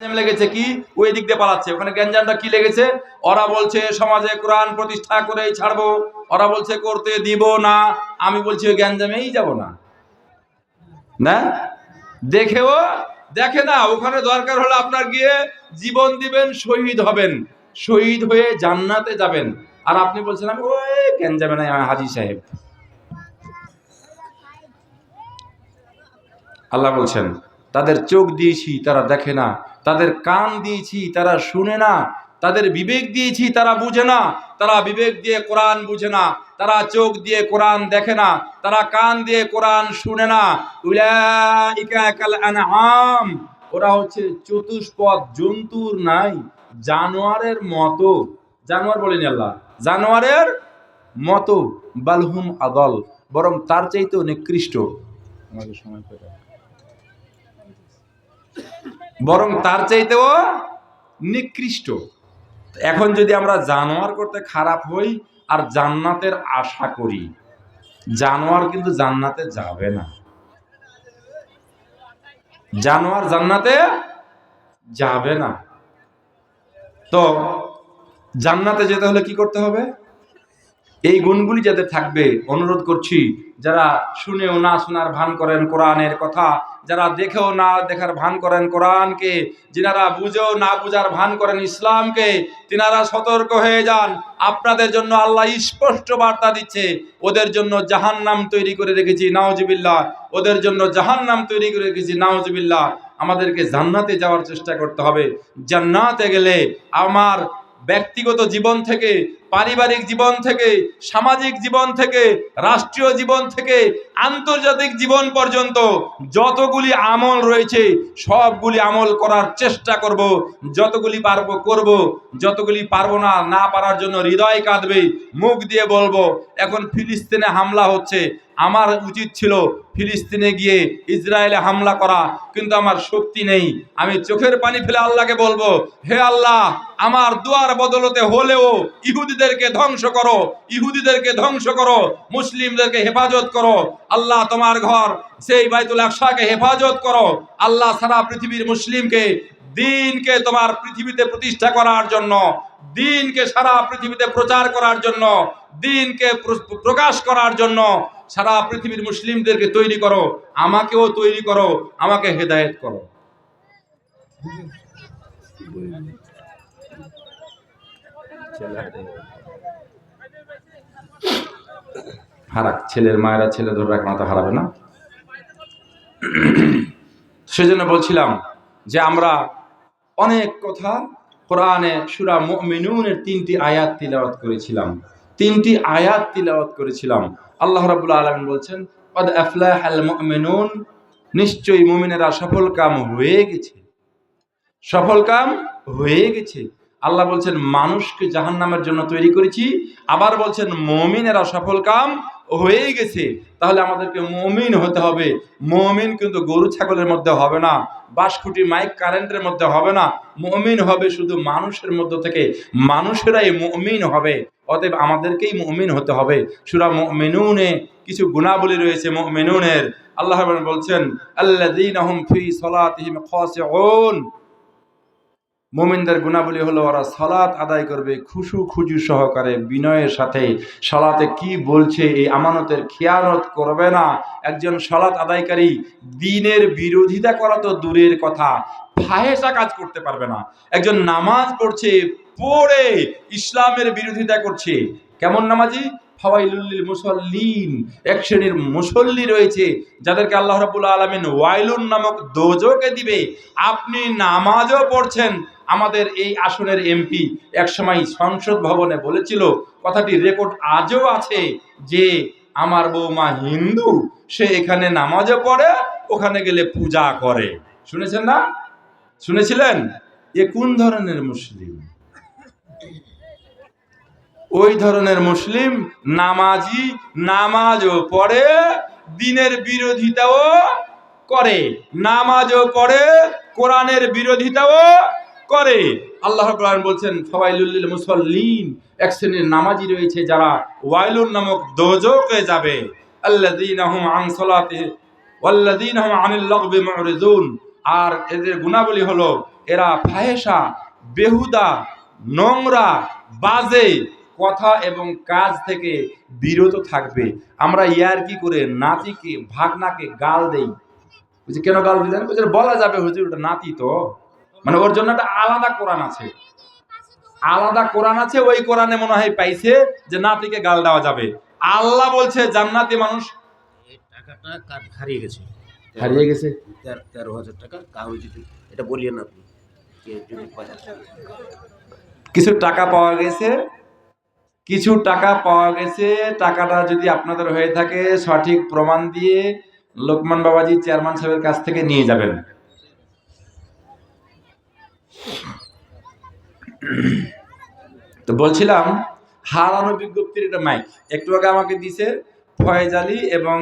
লেগেছে কি, ওই দিক দিয়ে পালাচ্ছে। ওখানে গ্যাঞ্জামটা কি লেগেছে? ওরা বলছে সমাজে কোরআন প্রতিষ্ঠা করেই ছাড়বো, ওরা বলছে করতে দিব না। আমি বলছি ওই গ্যাঞ্জামেই যাব না। না দেখেও দেখে না, ওখানে দরকার হলে আপনার গিয়ে জীবন দিবেন, শহীদ হবেন, শহীদ হয়ে জান্নাতে যাবেন। আর আপনি বলছেন আমি ওই গ্যাঞ্জামে নাই, হাজী সাহেব। আল্লাহ বলছেন তাদের চোখ দিয়েছি তারা দেখে না, তাদের কান দিয়েছি তারা শুনে না, তাদের বিবেক দিয়েছি তারা বুঝে না। তারা বিবেক দিয়ে কোরআন বুঝে না, তারা চোখ দিয়ে কোরআন দেখে না, তারা কান দিয়ে কোরআন শুনে না। উলাইকা কাল আনআম, ওরা হচ্ছে চতুষ্পদ জন্তুর নাই, জানোয়ারের মতো। জানোয়ার বলেনি আল্লাহ, জানোয়ারের মতো। বালহুম আদল, বরং তার চাইতেও নিকৃষ্ট। আমাদের সময় বরং তার চাইতেও নিকৃষ্ট। এখন যদি আমরা জানোয়ার করতে খারাপ হই আর জান্নাতের আশা করি, জানোয়ার কিন্তু জান্নাতে যাবে না। জানোয়ার জান্নাতে যাবে না। তো জান্নাতে যেতে হলে কি করতে হবে? এই গুণগুলি যাদের থাকবে, অনুরোধ করছি যারা শুনেও না শোনার ভান করেন কোরআনের কথা, যারা দেখেও না দেখার ভান করেন কোরআনকে, যিনারা বুঝেও না বুঝার ভান করেন ইসলামকে, তিনারা সতর্ক হয়ে যান। আপনাদের জন্য আল্লাহ স্পষ্ট বার্তা দিচ্ছে, ওদের জন্য জাহান্নাম তৈরি করে রেখেছি, নাউজুবিল্লাহ। ওদের জন্য জাহান্নাম তৈরি করে রেখেছি, নাউজুবিল্লাহ। আমাদেরকে জান্নাতে যাওয়ার চেষ্টা করতে হবে। জান্নাতে গেলে আমার ব্যক্তিগত জীবন থেকে, পারিবারিক জীবন থেকে, সামাজিক জীবন থেকে, রাষ্ট্রীয় জীবন থেকে, আন্তর্জাতিক জীবন পর্যন্ত যতগুলি আমল রয়েছে সবগুলি আমল করার চেষ্টা করব। যতগুলি পারবো করব, যতগুলি পারবো না, না পারার জন্য হৃদয় কাঁদবে, মুখ দিয়ে বলবো। এখন ফিলিস্তিনে হামলা হচ্ছে, আমার উচিত ছিল ফিলিস্তিনে গিয়ে ইসরায়েলে হামলা করা, কিন্তু আমার শক্তি নেই। আমি চোখের পানি ফেলে আল্লাহকে বলবো, হে আল্লাহ, আমার দুয়ার বদলতে হলেও ইহুদিদেরকে ধ্বংস করো, ইহুদিদেরকে ধ্বংস করো, মুসলিমদেরকে হেফাজত করো। আল্লাহ তোমার ঘর সেই বাইতুল আকসাকে হেফাজত করো। আল্লাহ সারা পৃথিবীর মুসলিমকে, দ্বীনকে তোমার পৃথিবীতে প্রতিষ্ঠা করার জন্য, দ্বীনকে সারা পৃথিবীতে প্রচার করার জন্য, দ্বীনকে প্রকাশ করার জন্য সারা পৃথিবীর মুসলিমদেরকে তৈরি করো। আমাকেও তৈরি করো, আমাকে হেদায়েত করো। হারাক ছেলের মায়েরা ছেলে ধরে রাখা তো হারাবে না। সেজন্য বলছিলাম যে আমরা অনেক কথা কোরআনে সূরা মুমিনুনের 3টি আয়াত তিলাওয়াত করেছিলাম, 3টি আয়াত তিলাওয়াত করেছিলাম। আল্লাহ রাব্বুল আলামিন বলছেন কদ আফলাহাল মুমিনুন, নিশ্চয়ই মুমিনেরা সফল কাম হয়ে গেছে, সফল কাম হয়ে গেছে। আল্লাহ বলছেন মানুষকে জাহান্নামের জন্য তৈরি করেছি, আবার বলছেন মুমিনেরা সফল কাম হয়ে গেছে। তাহলে আমাদেরকে মুমিন হতে হবে। মুমিন কিন্তু গরু ছাগলের মধ্যে হবে না, বাঁশখুঁটি মাইক কারেন্টের মধ্যে হবে না। মুমিন হবে শুধু মানুষের মধ্যে থেকে, মানুষেরাই মুমিন হবে। অতএব আমাদেরকেই মুমিন হতে হবে। সূরা মুমিনুনে কিছু গুণাবলী রয়েছে মুমিনুনের। আল্লাহ বলছেন আল্লাযীনা হুম ফি সালাতিহিম খাশিউন, মুমিনদের গুণাবলী হলো ওরা সালাত আদায় করবে খুশু খুজু সহকারে, বিনয়ের সাথে। সালাতে কি বলছে এই আমানতের খেয়ানত করবে না। একজন সালাত আদায়কারী দ্বীনের বিরোধিতা করা তো দূরের কথা, ফাহেসা কাজ করতে পারবে না। একজন নামাজ পড়ছে, পড়ে ইসলামের বিরোধিতা করছে। কেমন নামাজি? ফাওয়াইলুল লিল মুসাল্লিন, এক শ্রেণীর মুসল্লি রয়েছে যাদেরকে আল্লাহ রাব্বুল আলামিন ওয়াইলুন নামক দোজখে দিবে। আপনি নামাজও পড়ছেন। আমাদের এই আসনের এমপি একসময় সংসদ ভবনে বলেছিল, কথাটি রেকর্ড আজও আছে, যে আমার বৌমা হিন্দু, সে এখানে নামাজও পড়ে, ওখানে গেলে পূজা করে। শুনেছেন না? শুনেছিলেন? এ কোন ধরনের মুসলিম? ওই ধরনের মুসলিম নামাজি, নামাজও পড়ে, দ্বীনের বিরোধিতাও করে, নামাজও পড়ে, কোরআনের বিরোধিতাও করে। আল্লাহ রাব্বুল আলামিন বলছেন ফাওয়াইলুল লিল মুসাল্লিন, এক শ্রেণীর নামাজি রয়েছে যারা ওয়াইলুন নামক দোজখে যাবে। আল্লাযীনা হুম আন সালাতিহি ওয়াল্লাযীনা হুম আনিল লাগবি মুরিদুন, আর এদের গুণাবলী হলো এরা ফাহেসা, বেহুদা, নোংরা, বাজে কথা এবং কাজ থেকে বিরত থাকবে। আমরা ইয়ারকি করে নাতিকে, ভাগনাকে গাল দেই। বুঝি কেন গাল দিলেন? বলা যাবে হুজুর ওটা নাতি তো, মানে ওর জন্য একটা আলাদা কোরআন আছে, আলাদা কোরআন আছে, ওই কোরআনে মনে হয় পাইছে যে নাতিকে গাল দেওয়া যাবে। আল্লাহ বলছে জান্নাতি মানুষ। এই টাকাটা কার হারিয়ে গেছে? হারিয়ে গেছে 13,000 টাকা। কারো যদি এটা বলিয়ে না, আপনি যদি কিছু টাকা পাওয়া গেছে, কিছু টাকা পাওয়া গেছে। টাকাটা যদি আপনাদের হয়ে থাকে সঠিক প্রমাণ দিয়ে লোকমান বাবাজি চেয়ারম্যান সাহেবের কাছ থেকে নিয়ে যাবেন। তো বলছিলাম হারানো বিজ্ঞপ্তির এটা মাইক একটু আগে আমাকে দিছে। ফয়েজ আলী এবং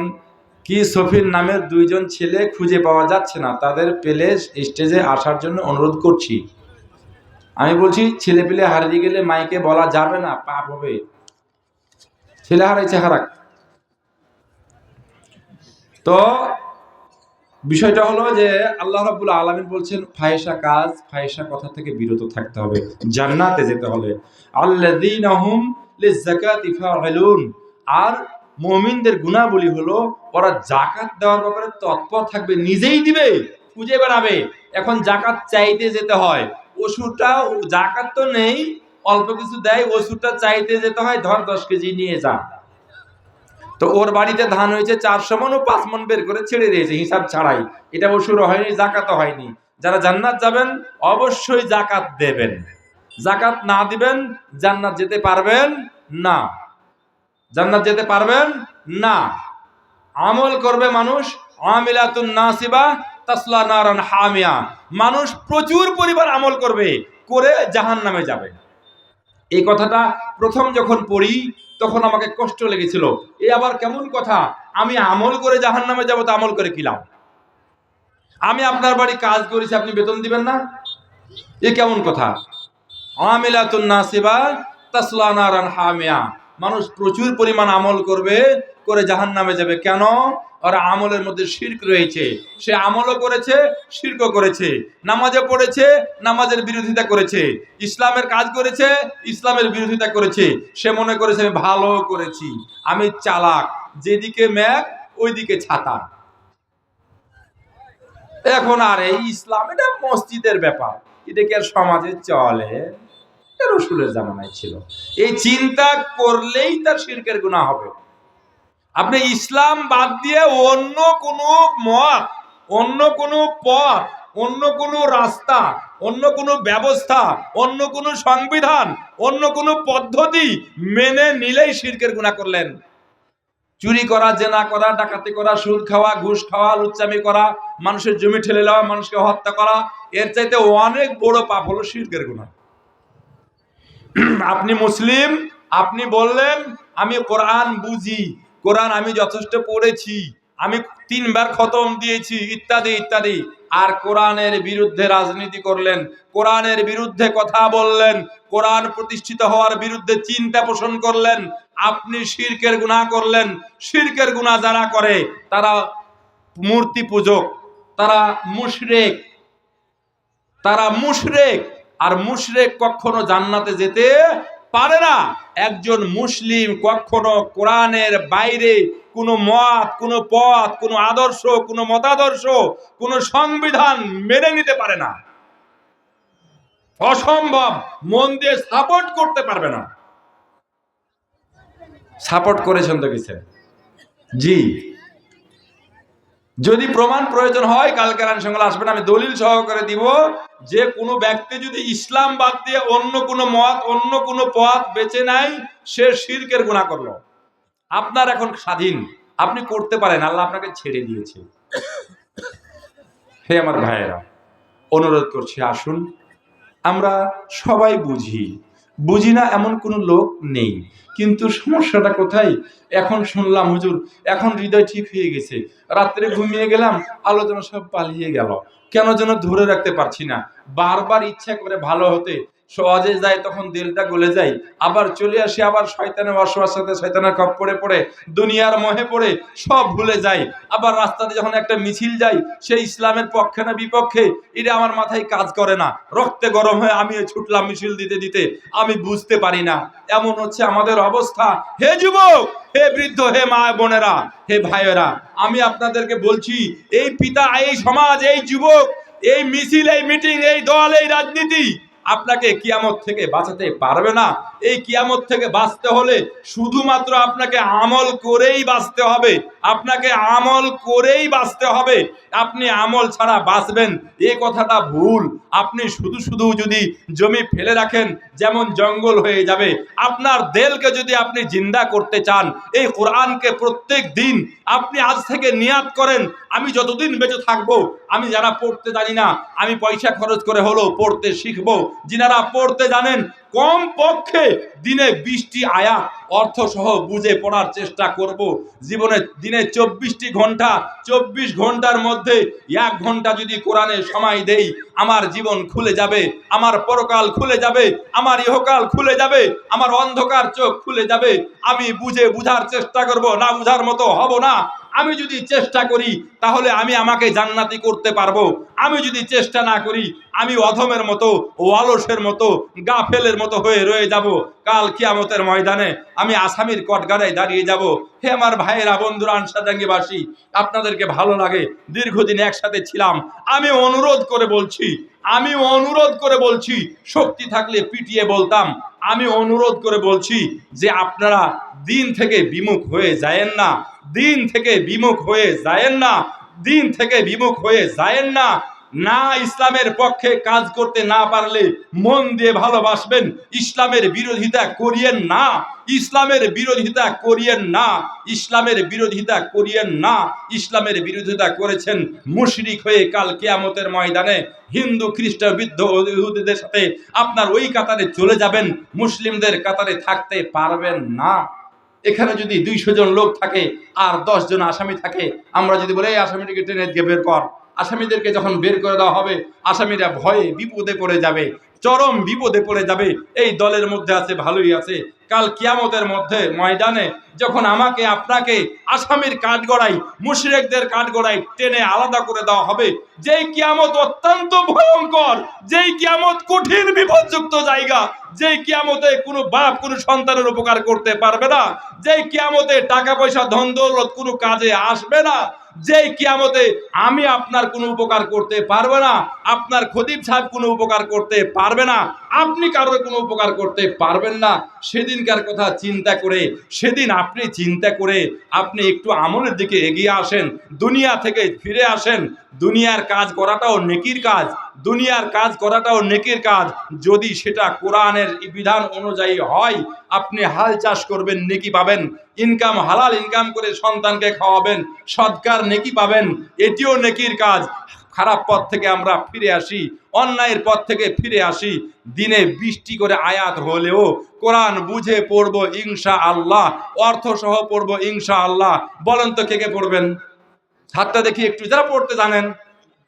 কি সফির নামের দুইজন ছেলে খুঁজে পাওয়া যাচ্ছে না, তাদের পেলে স্টেজে আসার জন্য অনুরোধ করছি। আমি বলছি ছেলে পেলে হারিয়ে গেলে মাইকে বলা যাবে না, পাপ হবে। ছেলে হারাইছে হারাক। তো বিষয়টা হলো যে আল্লাহ রাব্বুল আলামিন বলছেন ফাহিশা কাজ, ফাহিশা কথা থেকে বিরত থাকতে হবে, জান্নাতে যেতে হবে। আল্লাযীনা হুম লিযাকাতি ফাইলুন। আর মুমিনদের গুণাবলী হলো ওরা যাকাত দেওয়ার ব্যাপারে তৎপর থাকবে, নিজেই দিবে, খুঁজে বেড়াবে। এখন যাকাত চাইতে যেতে হয়, ওষুধটা যাকাত তো নেই, অল্প কিছু দেয়, ওষুধটা চাইতে যেতে হয়, ধর 10 কেজি নিয়ে যা। তো ওর বাড়িতে ধান হয়েছে 400 মণ, ও 5 মণ বের করে ছেড়ে দিয়েছে হিসাব ছাড়াই। এটা ওষুধ হয়নি, জাকাতও হয়নি। যারা জান্নাত যাবেন অবশ্যই জাকাত দেবেন। জাকাত না দিবেন জান্নাত যেতে পারবেন না, জান্নাত যেতে পারবেন না। আমল করবে মানুষ, আমিলাতুন নাসিবা তাসলা নারান হামিয়া। মানুষ প্রচুর পরিমাণ আমল করবে, করে জাহান্নামে যাবে। এই কথাটা প্রথম যখন পড়ি তখন আমাকে কষ্ট লেগেছিল। এ আবার কেমন কথা? আমি আমল করে জাহান্নামে যাব, তো আমল করে কি লাভ? আমি আপনার বাড়ি কাজ করেছি, আপনি বেতন দিবেন না? এ কেমন কথা? আমিলাতুন নাসিবা তাসলা নারান হামিয়া। মানুষ প্রচুর পরিমাণ আমল করবে, করে জাহান্নামে যাবে। কেন? ওর আমলের মধ্যে শিরক রয়েছে। সে আমলও করেছে, শিরকও করেছে। নামাজে পড়েছে, নামাজের বিরোধিতা করেছে। ইসলামের কাজ করেছে, ইসলামের বিরোধিতা করেছে। সে মনে করেছে আমি ভালো করেছি, আমি চালাক, যেদিকে মেঘ ওইদিকে ছাতা। এখন আর এই ইসলাম এটা মসজিদের ব্যাপার, এটা কি আর সমাজে চলে? রাসূলের জামানায় ছিল। এই চিন্তা করলেই তার শিরকের গুনাহ হবে। আপনি ইসলাম বাদ দিয়ে অন্য কোনো মত, অন্য কোনো পথ, অন্য কোনো রাস্তা, অন্য কোনো ব্যবস্থা, অন্য কোনো সংবিধান, অন্য কোনো পদ্ধতি মেনে নিলেই শিরকের গুনাহ করলেন। চুরি করা, জেনা করা, ডাকাতি করা, সুদ খাওয়া, ঘুষ খাওয়া, লুচ্চামি করা, মানুষের জমি ঠেলে দেওয়া, মানুষকে হত্যা করা, এর চাইতে অনেক বড় পাপ হলো শিরকের গুনাহ। আপনি মুসলিম, আপনি বললেন আমি কোরআন বুঝি, কোরআন আমি যথেষ্ট পড়েছি, আমি 3 বার খতম দিয়েছি, ইত্যাদি ইত্যাদি, আর কোরআনের বিরুদ্ধে রাজনীতি করলেন, কোরআনের বিরুদ্ধে কথা বললেন, কোরআন প্রতিষ্ঠিত হওয়ার বিরুদ্ধে চিন্তা পোষণ করলেন, আপনি শিরকের গুনাহ করলেন। শিরকের গুনাহ যারা করে তারা মূর্তি পূজক, তারা মুশরিক, তারা মুশরিক। আর মুশরিক কখনো জান্নাতে যেতে পারে না। একজন মুসলিম কখনো কোরআনের বাইরে কোনো মত, কোনো পথ, কোনো আদর্শ, কোনো মতাদর্শ, কোনো সংবিধান মেনে নিতে পারে না। অসম্ভব, মন দিয়ে সাপোর্ট করতে পারবে না। সাপোর্ট করেছেন তো কিছু? জি, যদি প্রমাণ প্রয়োজন হয় কালকে আইনশৃঙ্খলা আসবেন, আমি দলিল সহকারে দিব যে কোনো ব্যক্তি যদি ইসলাম বাদ দিয়ে অন্য কোনো মত, অন্য কোনো পথ বেছে নেয়, সে শিরকের গুনাহ করলো। আপনার এখন স্বাধীন, আপনি করতে পারেন, আল্লাহ আপনাকে ছেড়ে দিয়েছে। হে আমার ভাইয়েরা, অনুরোধ করছি আসুন, আমরা সবাই বুঝি, বুঝি না এমন কোনো লোক নেই, কিন্তু সমস্যাটা কোথায়? এখন শুনলাম হুজুর এখন হৃদয় ঠিক হয়ে গেছে, রাত্রে ঘুমিয়ে গেলাম, আলোচনা সব পালিয়ে গেল, কেন যেন ধরে রাখতে পারছি না, বারবার ইচ্ছা করে ভালো হতে, সহজে যায় তখন দিলটা গলে যায়, আবার চলে আসি, আবার শয়তানের ওয়াসওয়াসাতে শয়তানের খপ্পরে পড়ে দুনিয়ার মোহে পড়ে সব ভুলে যায়। আবার রাস্তাতে যখন একটা মিছিল যায়, সেই ইসলামের পক্ষে না বিপক্ষে এটা আমার মাথায় কাজ করে না, রক্তে গরম হয়ে আমি ছুটলাম মিছিল দিতে দিতে, আমি বুঝতে পারি না। এমন হচ্ছে আমাদের অবস্থা। হে যুবক, হে বৃদ্ধ, হে মা বোনেরা, হে ভাইয়েরা, আমি আপনাদেরকে বলছি, এই পিতা, এই সমাজ, এই যুবক, এই মিছিল, এই মিটিং, এই দল, এই রাজনীতি আপনাকে কিয়ামত থেকে বাঁচাতে পারবে না। এই কিয়ামত থেকে বাঁচতে হলে শুধুমাত্র আপনাকে আমল করেই বাঁচতে হবে, আপনাকে আমল করেই বাঁচতে হবে। আপনি আমল ছাড়া বাঁচবেন এই কথাটা ভুল। আপনি শুধু শুধু যদি জমি ফেলে রাখেন, যেমন জঙ্গল হয়ে যাবে। আপনার দেলকে যদি আপনি জিন্দা করতে চান, এই কোরআনকে প্রত্যেক দিন আপনি আজ থেকে নিয়াত করেন, আমি যতদিন বেঁচে থাকবো, আমি যারা পড়তে জানি না, আমি পয়সা খরচ করে হলেও পড়তে শিখবো। যিনারা পড়তে জানেন, কম পক্ষে দিনে 20টি আয়াত অর্থ সহ বুঝে পড়ার চেষ্টা করব। জীবনে দিনে 24টি ঘন্টা, 24 ঘন্টার মধ্যে 1 ঘন্টা যদি কোরআনে সময় দেই, আমার জীবন খুলে যাবে, আমার পরকাল খুলে যাবে, আমার ইহকাল খুলে যাবে, আমার অন্ধকার চোখ খুলে যাবে। আমি বুঝার চেষ্টা করব, না বুঝার মতো হব না। আমি যদি চেষ্টা করি তাহলে আমি আমাকে জান্নাতি করতে পারবো। আমি যদি চেষ্টা না করি, আমি অধমের মতো, অলসের মতো, গাফেলের মতো হয়ে রয়ে যাব। কাল কিয়ামতের ময়দানে আমি আসামির কটগাড়ায় দাঁড়িয়ে যাব। হে আমার ভাইয়েরা, বন্ধুরা, আনসারডাঙ্গিবাসী, আপনাদেরকে ভালো লাগে, দীর্ঘদিন একসাথে ছিলাম, আমি অনুরোধ করে বলছি, শক্তি থাকলে পিটিয়ে বলতাম, আমি অনুরোধ করে বলছি যে আপনারা দিন থেকে বিমুখ হয়ে যায়েন না, দিন থেকে বিমুখ হয়ে যায়েন না, দিন থেকে বিমুখ হয়ে যায়েন না। না, ইসলামের পক্ষে কাজ করতে না পারলে মন দিয়ে ভালোবাসবেন, ইসলামের বিরোধিতা করিয়েন না, ইসলামের বিরোধিতা করিয়েন না, ইসলামের বিরোধিতা করিয়েন না। ইসলামের বিরোধিতা করেছেন মুশরিক হয়ে কাল কিয়ামতের ময়দানে হিন্দু, খ্রিস্টান, বৃদ্ধ ইহুদিদের সাথে আপনার ওই কাতারে চলে যাবেন, মুসলিমদের কাতারে থাকতে পারবেন না। এখানে যদি 200 জন লোক থাকে আর 10 জন আসামি থাকে, আমরা যদি বলে এই আসামিটিকে টেনে দিয়ে বের কর, আসামিদেরকে যখন বের করে দেওয়া হবে, আসামিরা ভয়ে বিপদে পড়ে যাবে, চরম বিপদে পড়ে যাবে। এই দলের মধ্যে আছে, ভালোই আছে, কাল কিয়ামতের মধ্যে ময়দানে যখন আমাকে আপনাকে আসামির কাঠগড়াই, মুশরিকদের কাঠগড়াই টেনে আলাদা করে দেওয়া হবে, যেই কিয়ামত অত্যন্ত ভয়ঙ্কর, যেই কিয়ামত কঠিন বিপদযুক্ত জায়গা, যেই কিয়ামতে কোনো বাপ কোনো সন্তানের উপকার করতে পারবে না, যেই কিয়ামতে টাকা পয়সা ধন দৌলত কোনো কাজে আসবে না, যেই কিয়ামতে আমি আপনার কোনো উপকার করতে পারবো না, আপনার খতিব সাহেব কোনো উপকার করতে পারবে না, আপনি কারোর কোনো উপকার করতে পারবেন না, সেদিনকার কথা চিন্তা করে, সেদিন আপনি চিন্তা করে আপনি একটু আমলের দিকে এগিয়ে আসেন, দুনিয়া থেকে ফিরে আসেন। দুনিয়ার কাজ করাটাও নেকির কাজ, দুনিয়ার কাজ করাটাও নেকির কাজ, যদি সেটা কোরআনের বিধান অনুযায়ী হয়। আপনি হাল চাষ করবেন, নেকি পাবেন, ইনকাম, হালাল ইনকাম করে সন্তানকে খাওয়াবেন, সদকার নেকি পাবেন, এটিও নেকির কাজ। খারাপ পথ থেকে আমরা ফিরে আসি, অন্যায়ের পথ থেকে ফিরে আসি, দিনে 20টি করে আয়াত হলেও কোরআন বুঝে পড়বো ইনশাআল্লাহ, অর্থ সহ পড়বো ইনশাআল্লাহ। বলেন তো কে কে পড়বেন? হাতটা দেখি একটু, যারা পড়তে জানেন।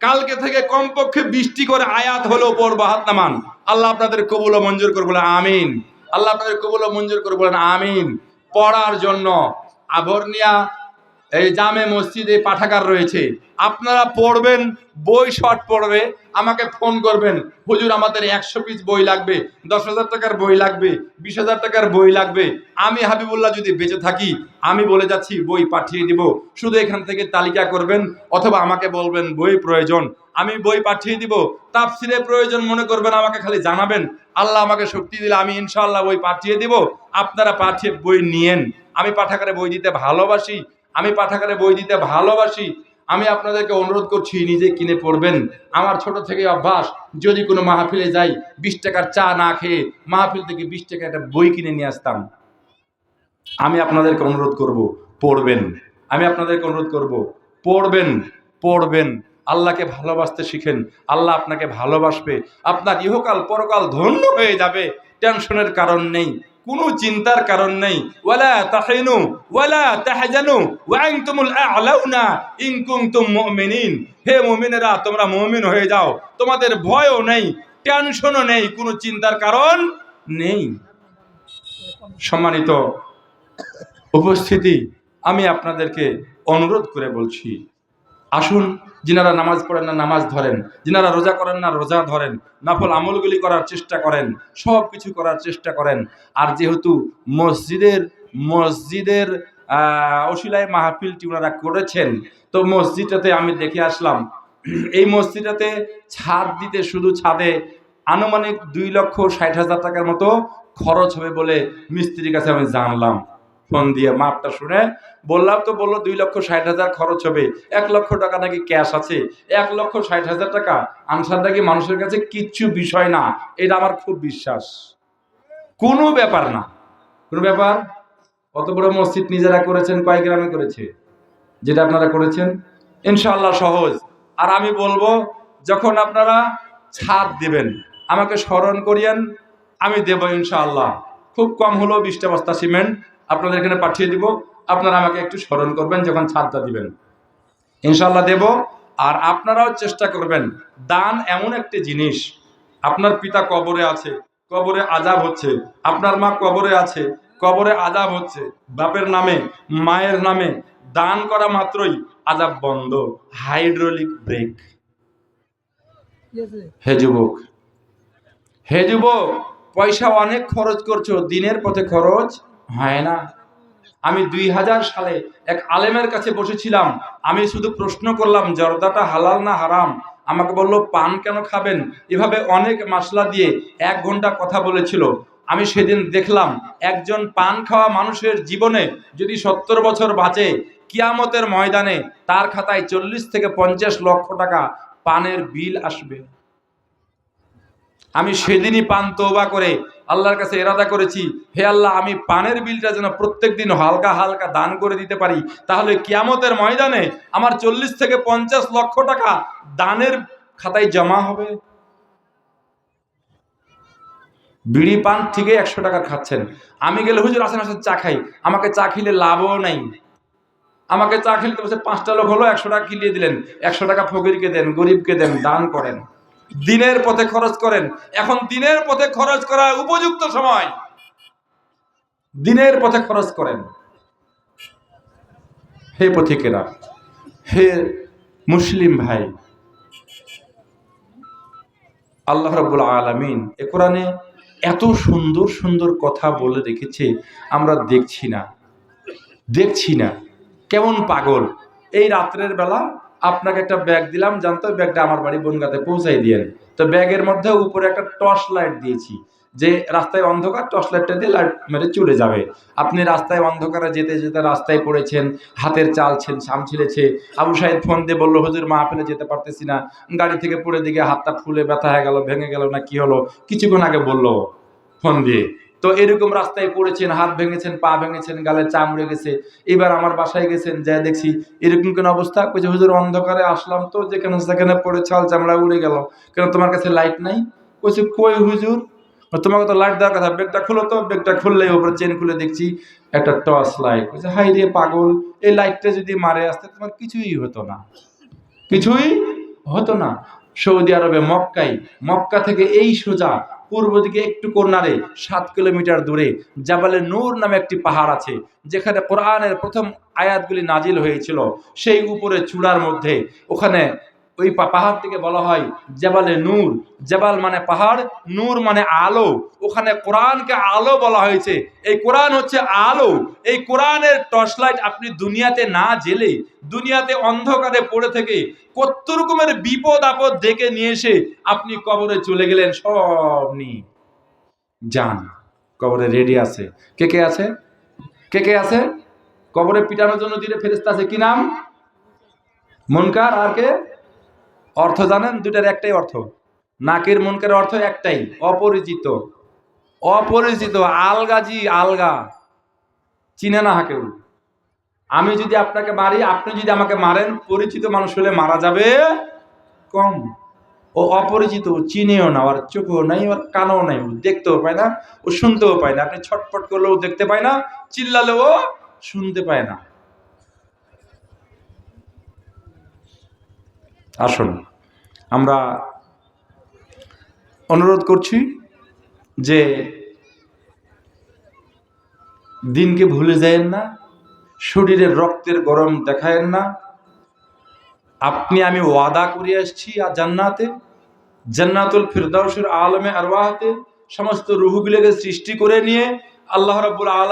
কালকে থেকে কমপক্ষে 20টি করে আয়াত হলেও পড়বো, হাত নামান। আল্লাহ আপনাদের কবুল ও মঞ্জুর করে বলেন আমিন। আল্লাহ আপনাদের কবুল ও মঞ্জুর করে বলেন আমিন। পড়ার জন্য আবরনিয়া এই জামে মসজিদে পাঠাগার রয়েছে, আপনারা পড়বেন, বই শর্ট পড়বে, আমাকে ফোন করবেন, হুজুর আমাদের 100 পিস বই লাগবে, 10,000 টাকার বই লাগবে, 20,000 টাকার বই লাগবে। আমি হাবিবুল্লাহ যদি বেঁচে থাকি, আমি বলে যাচ্ছি বই পাঠিয়ে দিব। শুধু এখান থেকে তালিকা করবেন, অথবা আমাকে বলবেন বই প্রয়োজন, আমি বই পাঠিয়ে দিব। তাফসিরে প্রয়োজন মনে করবেন, আমাকে খালি জানাবেন, আল্লাহ আমাকে শক্তি দিলে আমি ইনশাআল্লাহ বই পাঠিয়ে দিব। আপনারা পাঠিয়ে বই নিয়েন। আমি পাঠাগারে বই দিতে ভালোবাসি, আমি পাঠাগারে বই দিতে ভালোবাসি। আমি আপনাদেরকে অনুরোধ করছি, নিজে কিনে পড়বেন। আমার ছোট থেকে অভ্যাস, যদি কোনো মাহফিলে যাই, 20 টাকার চা না খেয়ে মাহফিল থেকে 20 টাকা একটা বই কিনে নিয়ে আসতাম। আমি আপনাদেরকে অনুরোধ করব, পড়বেন। আমি আপনাদেরকে অনুরোধ করব, পড়বেন, পড়বেন। আল্লাহকে ভালোবাসতে শিখেন, আল্লাহ আপনাকে ভালোবাসবে, আপনার ইহকাল পরকাল ধন্য হয়ে যাবে। টেনশনের কারণ নেই, কোনো চিন্তার কারণ নেই। ওয়ালা তাহিনু ওয়ালা তাহজানু ওয়া আনতুমুল আ'লাউনা ইন কুনতুম মুমিনিন। হে মুমিনেরা, তোমরা মুমিন হয়ে যাও, তোমাদের ভয়ও নেই, টেনশনও নেই, কোনো চিন্তার কারণ নেই। সম্মানিত উপস্থিতি, আমি আপনাদেরকে অনুরোধ করে বলছি, আসুন, যিনারা নামাজ পড়েন না নামাজ ধরেন, যিনারা রোজা করেন না রোজা ধরেন, নফল আমলগুলি করার চেষ্টা করেন, সব কিছু করার চেষ্টা করেন। আর যেহেতু মসজিদের মসজিদের অশিলায় মাহফিলটি ওনারা করেছেন, তো মসজিদটাতে আমি দেখে আসলাম, এই মসজিদটাতে ছাদ দিতে শুধু ছাদে আনুমানিক 2,60,000 টাকার মতো খরচ হবে বলে মিস্ত্রির কাছে আমি জানলাম। ফোন দিয়ে মাপটা শুনে বললাম, তো বললো 2,60,000 খরচ হবে। 1 লক্ষ টাকা নাকি ক্যাশ আছে। 1,60,000 টাকা আনসার নাকি মানুষের কাছে কিচ্ছু বিষয় না, এটা আমার খুব বিশ্বাস। কোনো ব্যাপার না, কোনো ব্যাপার। অত বড় মসজিদ নিজেরা করেছেন, কয় গ্রামে করেছে, যেটা আপনারা করেছেন ইনশাআল্লাহ সহজ। আর আমি বলবো, যখন আপনারা ছাদ দিবেন আমাকে স্মরণ করিয়েন, আমি দেব ইনশাআল্লাহ। খুব কম হলো 20টা বস্তা সিমেন্ট আপনাদের এখানে পাঠিয়ে দিব, আপনারা আমাকে একটু স্মরণ করবেন যখন ছাদটা দিবেন, ইনশাআল্লাহ দেব। আর আপনারাও চেষ্টা করবেন, দান এমন একটি জিনিস, আপনার পিতা কবরে আছে, কবরে আযাব হচ্ছে, আপনার মা কবরে আছে, কবরে আযাব হচ্ছে, বাপের নামে মায়ের নামে দান করা মাত্রই আযাব বন্ধ, হাইড্রোলিক ব্রেক। হে যুবক, হে যুবক, পয়সা অনেক খরচ করছো, দিনের পথে খরচ হয় না। আমি 2000 সালে এক আলেমের কাছে বসেছিলাম, আমি শুধু প্রশ্ন করলাম জর্দাটা হালাল না হারাম, আমাকে বলল পান কেন খাবেন, এভাবে অনেক মাসলা দিয়ে 1 ঘন্টা কথা বলেছিল। আমি সেদিন দেখলাম একজন পান খাওয়া মানুষের জীবনে যদি 70 বছর বাঁচে, কিয়ামতের ময়দানে তার খাতায় 40 থেকে 50 লক্ষ টাকা পানের বিল আসবে। আমি সেদিনই পান তওবা করে আল্লাহর কাছে ইরাদা করেছি, হে আল্লাহ, আমি পানের বিলটা যেন প্রত্যেকদিন হালকা হালকা দান করে দিতে পারি, তাহলে কিয়ামতের ময়দানে আমার 40 থেকে 50 লক্ষ টাকা দানের খাতায় জমা হবে। বিড়ি পান ঠিকই 100 টাকার খাচ্ছেন, আমি গেলে হুজুর আসেন আসেন চা খাই, আমাকে চা খেলে লাভও নাই। আমাকে চা খেলে বলছে 5টা লোক হলো 100 টাকা কিলিয়ে দিলেন, 100 টাকা ফকিরকে দেন, গরিবকে দেন, দান করেন, দিনের পথে খরচ করেন। এখন দিনের পথে খরচ করার উপযুক্ত সময়, দিনের পথে খরচ করেন। হে পথিকেরা, হে মুসলিম ভাই, আল্লাহ রাব্বুল আলামিন এ কোরআনে এত সুন্দর সুন্দর কথা বলে রেখেছে, আমরা দেখছি না, দেখছি না, কেমন পাগল। এই রাত্রের বেলা আপনাকে একটা ব্যাগ দিলাম, জানতো ব্যাগটা আমার বাড়ি বনগাঁতে পৌঁছাই দিয়েন, তো ব্যাগের মধ্যে উপরে একটা টর্চ লাইট দিয়েছি, যে রাস্তায় অন্ধকার, টর্চ লাইটটা দিয়ে লাইট মেরে চলে যাবে। আপনি রাস্তায় অন্ধকারে যেতে যেতে রাস্তায় পড়েছেন, হাতের চালছেন, সামছিলেছে, আবু সাইদ ফোন দিয়ে বললো হুজুর মাহফিলে যেতে পারতেছি না, গাড়ি থেকে পড়ে দিকে হাতটা ফুলে ব্যথা হয়ে গেল, ভেঙে গেল না কি হলো, কিছুক্ষণ আগে বললো ফোন দিয়ে। তো এরকম রাস্তায় পড়েছেন, হাত ভেঙেছেন, পা ভেঙেছেন, গালে চামড়ে গেছে, এবার আমার বাসায় গেছেন, যা দেখছি এরকম কোন অবস্থা, কইছে হুজুর অন্ধকারে আসলাম তো, যেখানে সেখানে পড়ে ছাল চামড়া উড়ে গেল, কেন তোমার কাছে লাইট নাই? কইছে কই হুজুর, তোমাকে তো লাইট দেওয়ার কথা, ব্যাগটা খুলো তো। ব্যাগটা খুললে উপরে চেন খুলে দেখছি একটা টর্চ লাইট। কইছে হাই রে পাগল, এই লাইটটা যদি মারে আসতে তোমার কিছুই হতো না, কিছুই হতো না। সৌদি আরবে মক্কায়, মক্কা থেকে এই সোজা পূর্ব দিকে একটু কর্নারে 7 কিলোমিটার দূরে জাবালে নূর নামে একটি পাহাড় আছে, যেখানে কোরআনের প্রথম আয়াতগুলি নাজিল হয়েছিল। সেই উপরে চূড়ার মধ্যে, ওখানে ওই পাহাড়টিকে বলা হয় জাবালে নূর। জাবাল মানে পাহাড়, নূর মানে আলো। ওখানে কোরআনকে আলো বলা হয়েছে। এই কোরআন হচ্ছে আলো। এই কোরআনের টর্চ লাইট আপনি দুনিয়াতে না জেলে, দুনিয়াতে অন্ধকারে পড়ে থেকে কত রকমের বিপদ আপদ ডেকে নিয়ে এসে আপনি কবরে চলে গেলেন, সব নিয়ে যান। কবরে রেডি আছে, কে কে আছে, কে কে আছে কবরে পিটানোর জন্য দিলে ফেরেশতা আছে, কি নাম? মুনকার। আর কে? অর্থ জানেন? দুটার একটাই অর্থ। নাকির মুনকার অর্থ একটাই, অপরিচিত। অপরিচিত, আলগাজি, আলগা, চিনে না কেউ। আমি যদি আপনাকে মারি, আপনি যদি আমাকে মারেন, পরিচিত মানুষ হলে মারা যাবে কম। ও অপরিচিত, চিনেও না, আর চোখও নাই, আর কানও নাই, দেখতেও পায় না, ও শুনতেও পায় না। আপনি ছটফট করলেও দেখতে পায় না, চিল্লালেও শুনতে পায় না। আসুন আমরা অনুরোধ করছি যে দিনকে ভুলে যায়েন না, শরীরের রক্তের গরম দেখায়েন না। আপনি আমি ওয়াদা করে আসছি আর জান্নাতে, জান্নাতুল ফিরদাউসের আলমে আরওয়াহতে সমস্ত রূহগুলোকে সৃষ্টি করে নিয়ে আল্লাহ রাব্বুল আলামিন